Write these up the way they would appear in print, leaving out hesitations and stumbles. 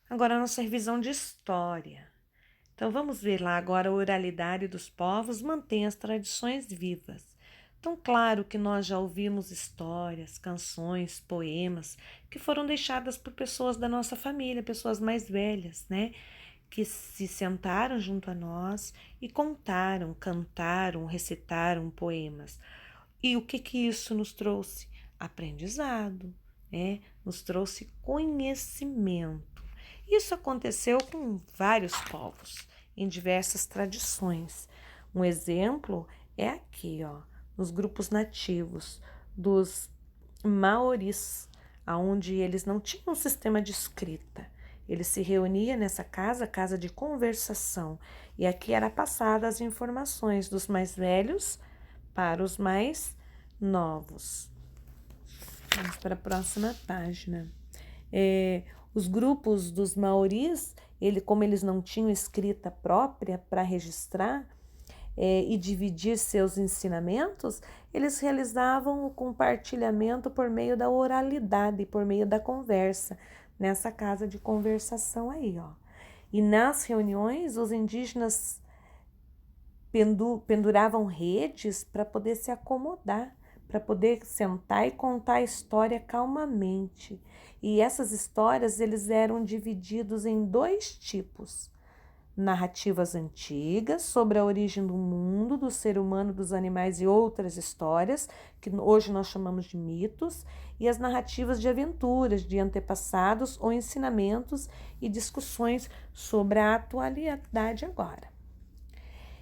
Agora, a nossa revisão de história. Então, vamos ver lá agora a oralidade dos povos mantém as tradições vivas. Então, claro que nós já ouvimos histórias, canções, poemas que foram deixadas por pessoas da nossa família, pessoas mais velhas, né? Que se sentaram junto a nós e contaram, cantaram, recitaram poemas. E o que que isso nos trouxe? Aprendizado, né? Nos trouxe conhecimento. Isso aconteceu com vários povos, em diversas tradições. Um exemplo é aqui, ó, nos grupos nativos dos maoris, aonde eles não tinham um sistema de escrita. Eles se reuniam nessa casa, casa de conversação, e aqui era passada as informações dos mais velhos para os mais novos. Vamos para a próxima página. Os grupos dos maoris, como eles não tinham escrita própria para registrar e dividir seus ensinamentos, eles realizavam o compartilhamento por meio da oralidade, por meio da conversa, nessa casa de conversação aí, ó. E nas reuniões, os indígenas penduravam redes para poder se acomodar, para poder sentar e contar a história calmamente. E essas histórias eles eram divididos em dois tipos: narrativas antigas sobre a origem do mundo, do ser humano, dos animais e outras histórias, que hoje nós chamamos de mitos, e as narrativas de aventuras, de antepassados ou ensinamentos e discussões sobre a atualidade agora.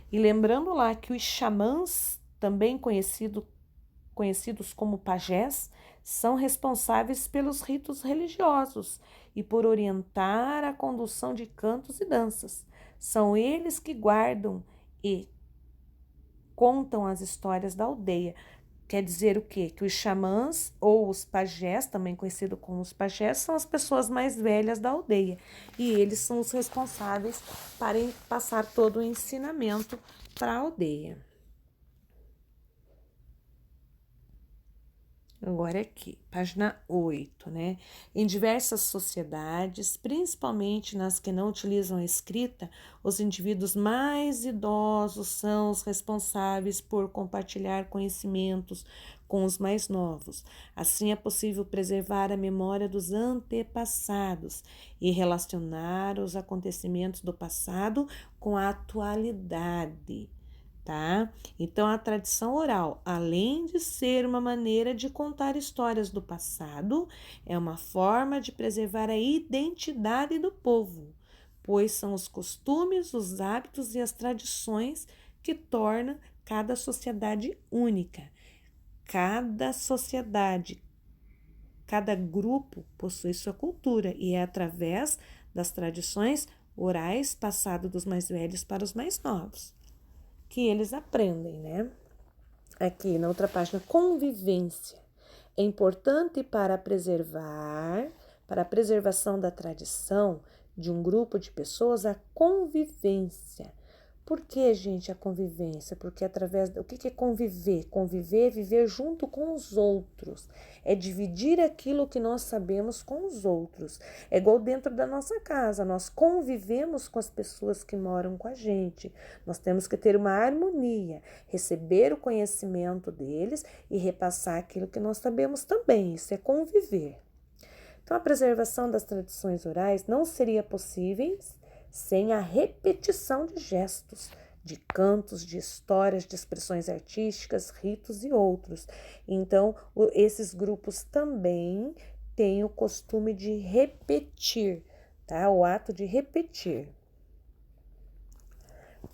E lembrando lá que os xamãs, também conhecidos como pajés, são responsáveis pelos ritos religiosos e por orientar a condução de cantos e danças. São eles que guardam e contam as histórias da aldeia. Quer dizer o quê? Que os xamãs ou os pajés, também conhecido como os pajés, são as pessoas mais velhas da aldeia. E eles são os responsáveis para passar todo o ensinamento para a aldeia. Agora aqui, página 8, né? Em diversas sociedades, principalmente nas que não utilizam a escrita, os indivíduos mais idosos são os responsáveis por compartilhar conhecimentos com os mais novos. Assim é possível preservar a memória dos antepassados e relacionar os acontecimentos do passado com a atualidade. Tá? Então, a tradição oral, além de ser uma maneira de contar histórias do passado, é uma forma de preservar a identidade do povo, pois são os costumes, os hábitos e as tradições que tornam cada sociedade única. Cada sociedade, cada grupo possui sua cultura e é através das tradições orais passado dos mais velhos para os mais novos que eles aprendem, né? Aqui na outra página, convivência. É importante para a preservação da tradição de um grupo de pessoas, a convivência. Por que, gente, a convivência? Porque o que é conviver? Conviver é viver junto com os outros. É dividir aquilo que nós sabemos com os outros. É igual dentro da nossa casa. Nós convivemos com as pessoas que moram com a gente. Nós temos que ter uma harmonia, receber o conhecimento deles e repassar aquilo que nós sabemos também. Isso é conviver. Então, a preservação das tradições orais não seria possível sem a repetição de gestos, de cantos, de histórias, de expressões artísticas, ritos e outros. Então, esses grupos também têm o costume de repetir, tá? O ato de repetir.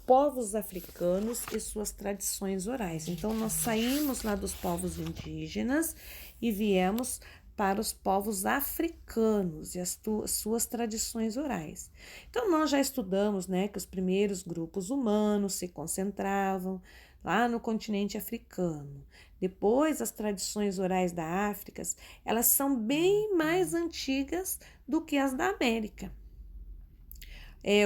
Povos africanos e suas tradições orais. Então, nós saímos lá dos povos indígenas e viemos para os povos africanos e as suas tradições orais. Então, nós já estudamos, né, que os primeiros grupos humanos se concentravam lá no continente africano. Depois, as tradições orais da África, elas são bem mais antigas do que as da América.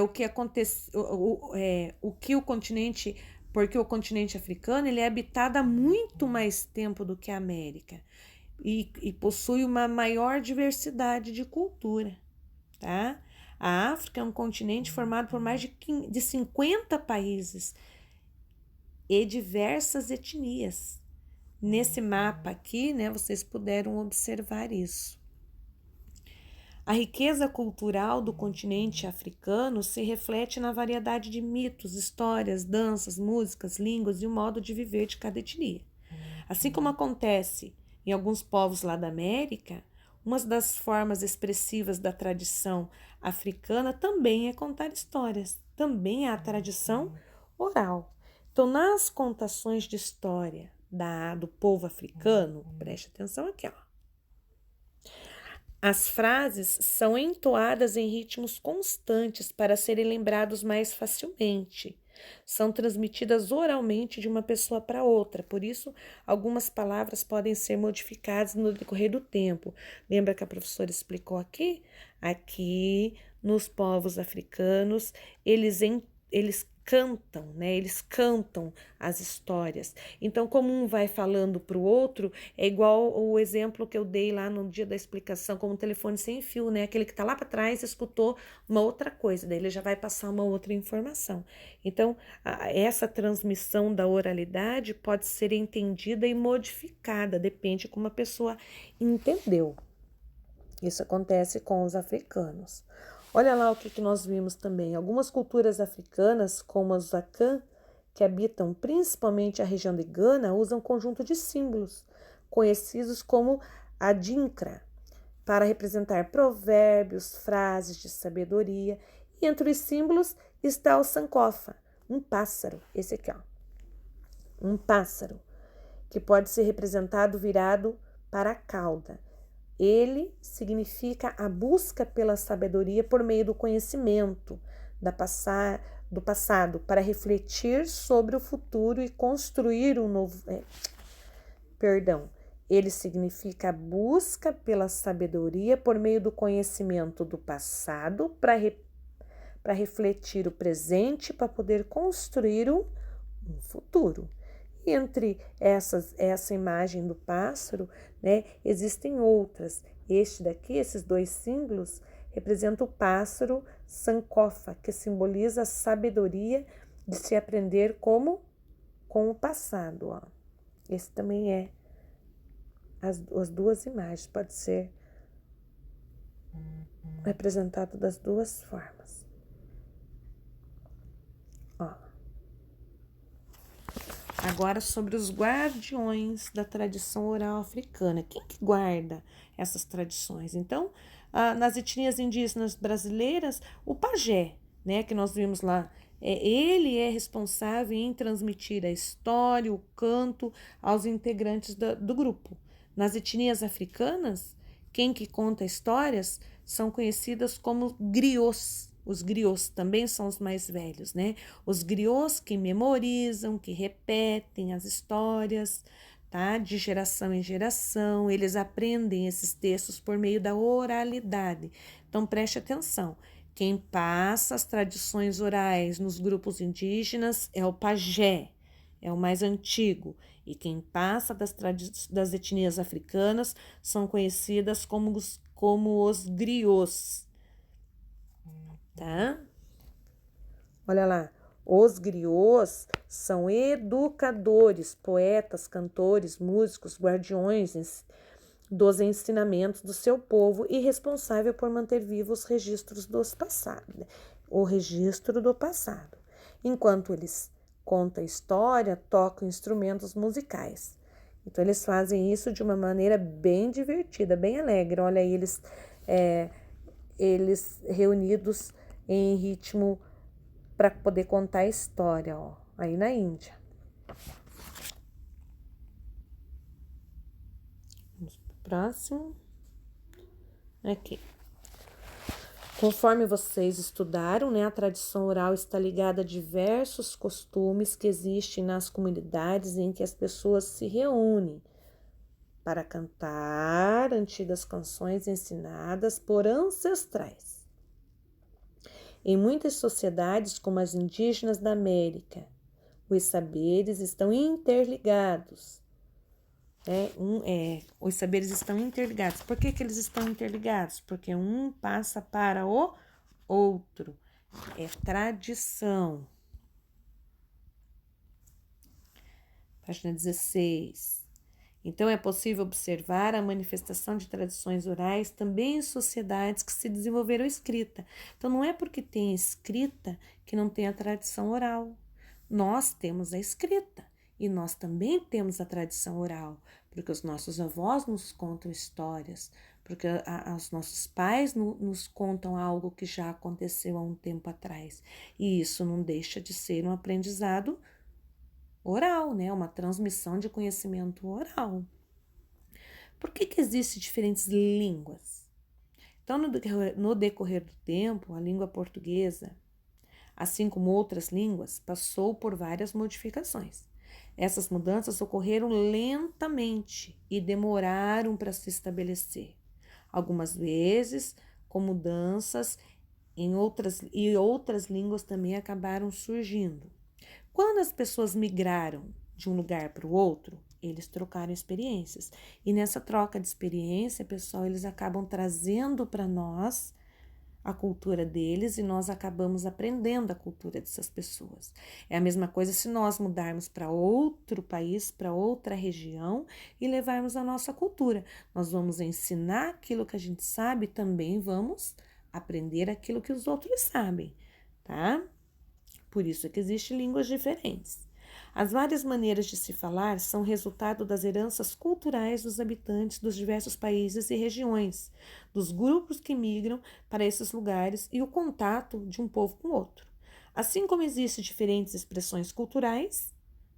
O que acontece, o que o continente, porque o continente africano ele é habitado há muito mais tempo do que a América e possui uma maior diversidade de cultura, tá? A África é um continente formado por mais de 50 países e diversas etnias. Nesse mapa aqui, né, vocês puderam observar isso. A riqueza cultural do continente africano se reflete na variedade de mitos, histórias, danças, músicas, línguas e o modo de viver de cada etnia. Assim como acontece em alguns povos lá da América, uma das formas expressivas da tradição africana também é contar histórias, também é a tradição oral. Então, nas contações de história do povo africano, preste atenção aqui, ó. As frases são entoadas em ritmos constantes para serem lembrados mais facilmente. São transmitidas oralmente de uma pessoa para outra, por isso, algumas palavras podem ser modificadas no decorrer do tempo. Lembra que a professora explicou aqui? Aqui, nos povos africanos, eles cantam, né? Eles cantam as histórias. Então, como um vai falando para o outro, é igual o exemplo que eu dei lá no dia da explicação, como um telefone sem fio, né? Aquele que está lá para trás escutou uma outra coisa, daí ele já vai passar uma outra informação. Então, essa transmissão da oralidade pode ser entendida e modificada, depende de como a pessoa entendeu. Isso acontece com os africanos. Olha lá o que nós vimos também. Algumas culturas africanas, como os Akan, que habitam principalmente a região de Gana, usam um conjunto de símbolos, conhecidos como adinkra, para representar provérbios, frases de sabedoria. E entre os símbolos está o sankofa, um pássaro. Esse aqui, ó. Um pássaro, que pode ser representado virado para a cauda. Ele significa a busca pela sabedoria por meio do conhecimento do passado para refletir sobre o futuro e construir um novo. Ele significa a busca pela sabedoria por meio do conhecimento do passado para refletir o presente para poder construir um futuro. E entre essa imagem do pássaro, né, existem outras. Esses dois símbolos representam o pássaro sankofa, que simboliza a sabedoria de se aprender com o passado. Ó. Esse também é as duas imagens, pode ser representado das duas formas. Ó. Agora sobre os guardiões da tradição oral africana. Quem que guarda essas tradições? Então, nas etnias indígenas brasileiras, o pajé, né, que nós vimos lá, ele é responsável em transmitir a história, o canto aos integrantes do grupo. Nas etnias africanas, quem que conta histórias são conhecidas como griots. Os griots também são os mais velhos, né? Os griots que memorizam, que repetem as histórias, tá? De geração em geração, eles aprendem esses textos por meio da oralidade. Então, preste atenção. Quem passa as tradições orais nos grupos indígenas é o pajé, é o mais antigo. E quem passa das etnias africanas são conhecidas como os griots. Tá? Olha lá, os griots são educadores, poetas, cantores, músicos, guardiões dos ensinamentos do seu povo e responsável por manter vivos os registros dos passados, o registro do passado. Enquanto eles contam história, tocam instrumentos musicais. Então eles fazem isso de uma maneira bem divertida, bem alegre. Olha aí, eles reunidos em ritmo para poder contar a história, ó, aí na Índia. Vamos pro próximo. Aqui. Conforme vocês estudaram, né, a tradição oral está ligada a diversos costumes que existem nas comunidades em que as pessoas se reúnem para cantar antigas canções ensinadas por ancestrais. Em muitas sociedades, como as indígenas da América, os saberes estão interligados. Os saberes estão interligados. Por que eles estão interligados? Porque um passa para o outro, é tradição. Página 16. Então, é possível observar a manifestação de tradições orais também em sociedades que se desenvolveram escrita. Então, não é porque tem escrita que não tem a tradição oral. Nós temos a escrita e nós também temos a tradição oral, porque os nossos avós nos contam histórias, porque os nossos pais nos contam algo que já aconteceu há um tempo atrás. E isso não deixa de ser um aprendizado oral, né? Uma transmissão de conhecimento oral. Por que existem diferentes línguas? Então, no decorrer do tempo, a língua portuguesa, assim como outras línguas, passou por várias modificações. Essas mudanças ocorreram lentamente e demoraram para se estabelecer. Algumas vezes, com mudanças em outras línguas também acabaram surgindo. Quando as pessoas migraram de um lugar para o outro, eles trocaram experiências. E nessa troca de experiência, pessoal, eles acabam trazendo para nós a cultura deles e nós acabamos aprendendo a cultura dessas pessoas. É a mesma coisa se nós mudarmos para outro país, para outra região e levarmos a nossa cultura. Nós vamos ensinar aquilo que a gente sabe e também vamos aprender aquilo que os outros sabem, tá? Por isso é que existem línguas diferentes. As várias maneiras de se falar são resultado das heranças culturais dos habitantes dos diversos países e regiões, dos grupos que migram para esses lugares e o contato de um povo com o outro. Assim como existem diferentes expressões culturais,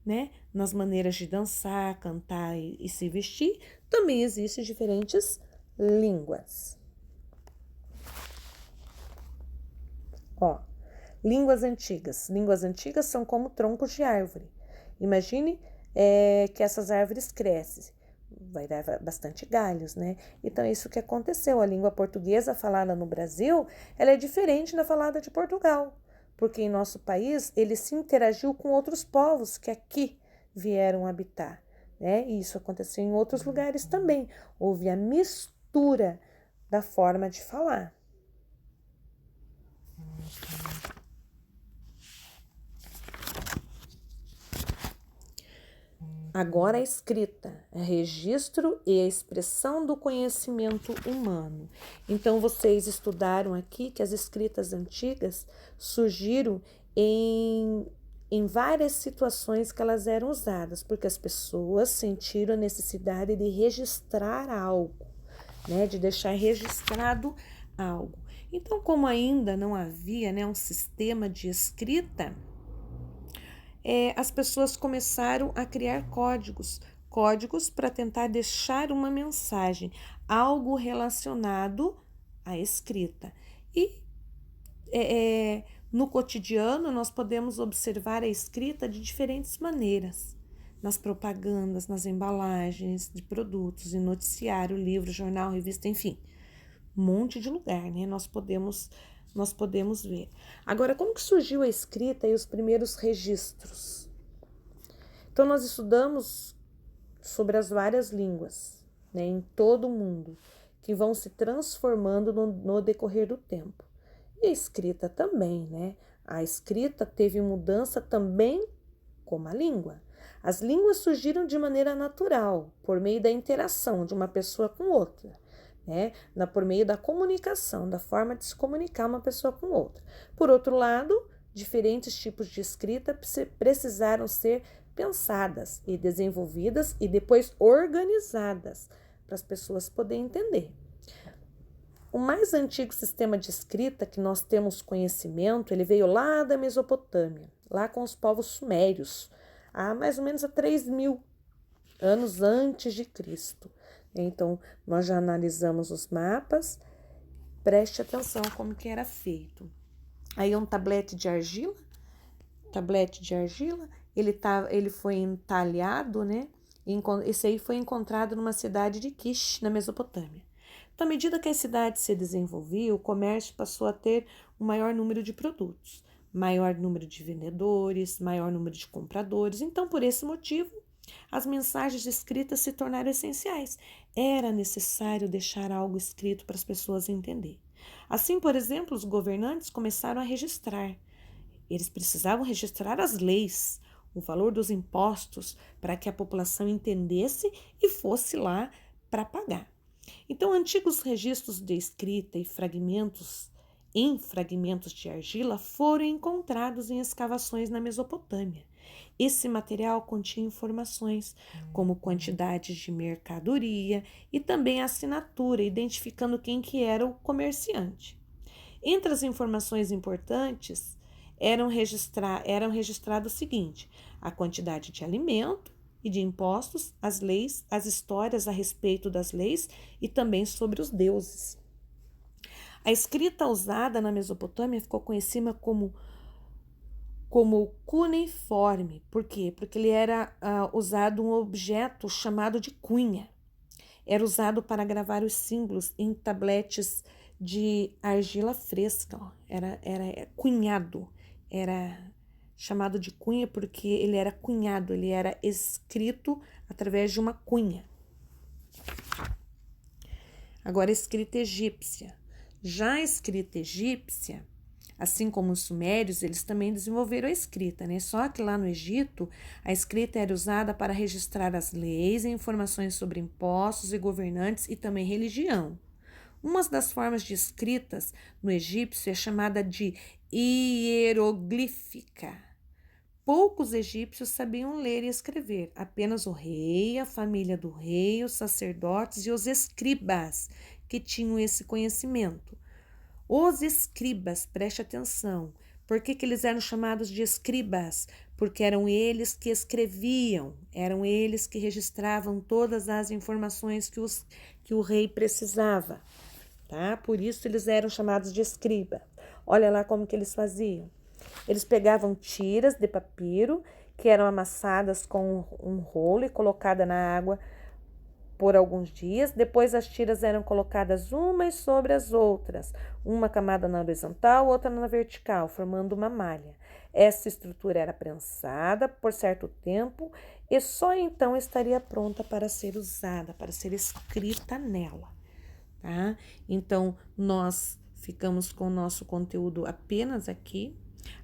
né, nas maneiras de dançar, cantar e se vestir, também existem diferentes línguas. Ó, línguas antigas. Línguas antigas são como troncos de árvore. Imagine que essas árvores crescem, vai dar bastante galhos, né? Então, é isso que aconteceu. A língua portuguesa falada no Brasil, ela é diferente da falada de Portugal, porque em nosso país ele se interagiu com outros povos que aqui vieram habitar, né? E isso aconteceu em outros lugares também. Houve a mistura da forma de falar. Agora a escrita, é registro e a expressão do conhecimento humano. Então, vocês estudaram aqui que as escritas antigas surgiram em várias situações que elas eram usadas, porque as pessoas sentiram a necessidade de registrar algo, né, de deixar registrado algo. Então, como ainda não havia, né, um sistema de escrita, as pessoas começaram a criar códigos para tentar deixar uma mensagem, algo relacionado à escrita. E no cotidiano nós podemos observar a escrita de diferentes maneiras, nas propagandas, nas embalagens de produtos, em noticiário, livro, jornal, revista, enfim, um monte de lugar, né? Nós podemos ver. Agora, como que surgiu a escrita e os primeiros registros? Então, nós estudamos sobre as várias línguas, né, em todo o mundo, que vão se transformando no decorrer do tempo. E a escrita também, né? A escrita teve mudança também como a língua. As línguas surgiram de maneira natural, por meio da interação de uma pessoa com outra, né? Por meio da comunicação, da forma de se comunicar uma pessoa com outra. Por outro lado, diferentes tipos de escrita precisaram ser pensadas e desenvolvidas e depois organizadas para as pessoas poderem entender. O mais antigo sistema de escrita que nós temos conhecimento, ele veio lá da Mesopotâmia, lá com os povos sumérios, há mais ou menos 3.000 anos antes de Cristo. Então, nós já analisamos os mapas, preste atenção como que era feito. Aí é um tablete de argila, ele foi entalhado, né? Esse aí foi encontrado numa cidade de Kish, na Mesopotâmia. Então, à medida que a cidade se desenvolvia, o comércio passou a ter um maior número de produtos, maior número de vendedores, maior número de compradores. Então, por esse motivo, as mensagens escritas se tornaram essenciais. Era necessário deixar algo escrito para as pessoas entenderem. Assim, por exemplo, os governantes começaram a registrar. Eles precisavam registrar as leis, o valor dos impostos, para que a população entendesse e fosse lá para pagar. Então, antigos registros de escrita e fragmentos de argila foram encontrados em escavações na Mesopotâmia. Esse material continha informações como quantidades de mercadoria e também a assinatura, identificando quem que era o comerciante. Entre as informações importantes eram registrados o seguinte: a quantidade de alimento e de impostos, as leis, as histórias a respeito das leis e também sobre os deuses. A escrita usada na Mesopotâmia ficou conhecida como cuneiforme. Por quê? Porque ele era usado um objeto chamado de cunha. Era usado para gravar os símbolos em tabletes de argila fresca. Era cunhado. Era chamado de cunha porque ele era cunhado, ele era escrito através de uma cunha. Agora, a escrita egípcia. Já a escrita egípcia, assim como os sumérios, eles também desenvolveram a escrita, né? Só que lá no Egito, a escrita era usada para registrar as leis e informações sobre impostos e governantes e também religião. Uma das formas de escritas no egípcio é chamada de hieroglífica. Poucos egípcios sabiam ler e escrever, apenas o rei, a família do rei, os sacerdotes e os escribas que tinham esse conhecimento. Os escribas, preste atenção, por que eles eram chamados de escribas? Porque eram eles que escreviam, eram eles que registravam todas as informações que o rei precisava, tá? Por isso eles eram chamados de escriba. Olha lá como que eles faziam. Eles pegavam tiras de papiro que eram amassadas com um rolo e colocada na água por alguns dias. Depois as tiras eram colocadas umas sobre as outras, uma camada na horizontal, outra na vertical, formando uma malha. Essa estrutura era prensada por certo tempo e só então estaria pronta para ser usada, para ser escrita nela, tá? Então, nós ficamos com o nosso conteúdo apenas aqui.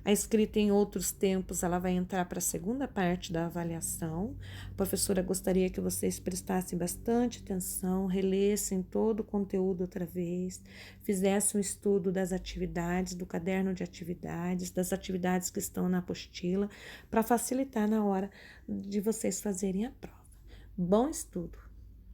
A escrita em outros tempos, ela vai entrar para a segunda parte da avaliação. A professora gostaria que vocês prestassem bastante atenção, relessem todo o conteúdo outra vez, fizessem um estudo das atividades, do caderno de atividades, das atividades que estão na apostila, para facilitar na hora de vocês fazerem a prova. Bom estudo!